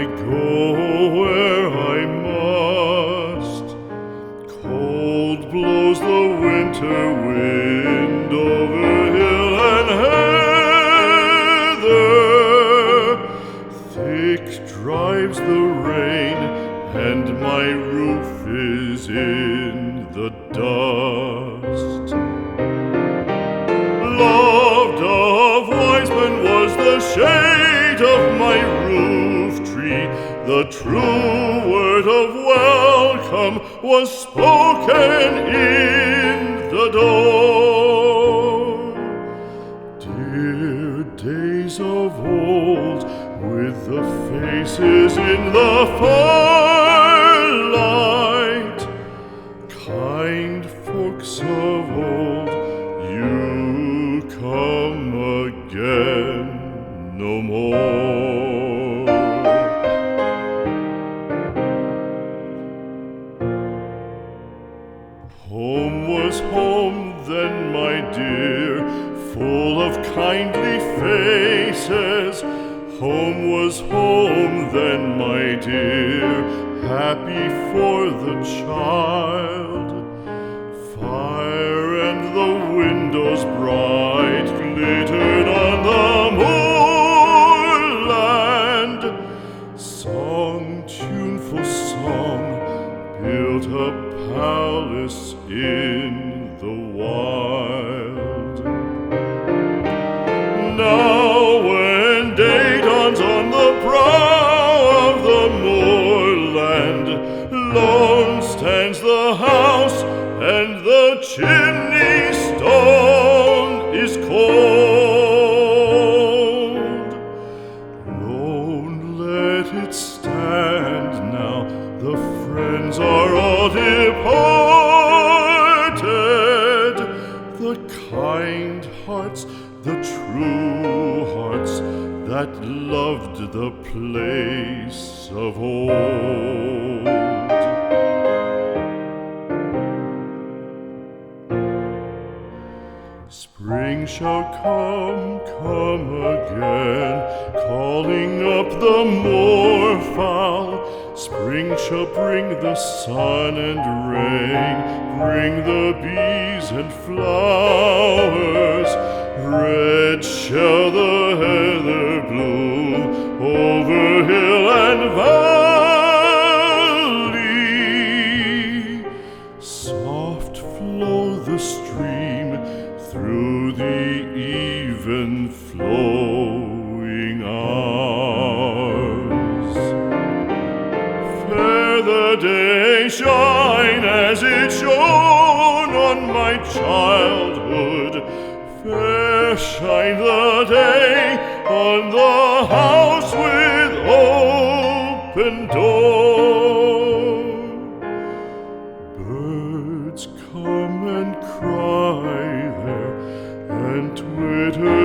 go where I must. Cold blows the winter wind over hill and heather. Thick drives the rain, and my roof is in the dust. Loved of wise men was the shade of my roof tree. The true word of welcome was spoken in the door. Dear days of old, with the faces in the firelight, kind folks of old, you come again no more. Home was home then, my dear, full of kindly faces. Home was home then, my dear, happy for the child. Fire and the windows bright glittered on the moorland. Song, tuneful song, built a palace in the wild. Now when day dawns on the brow of the moorland, lone stands the house, and the chimney stone is cold. Lone let it stand now, the friends are all departed. The kind hearts, the true hearts, that loved the place of old. Spring shall come again, calling up the moorfowl. Spring shall bring the sun and rain, bring the bees and flowers. Red shall the heather bloom over hill and valley. Soft flow the stream through the even flowing hours. Fair the day shine as it shone on my childhood. Fair shine the day on the house with open door. Birds come and cry there, and twitter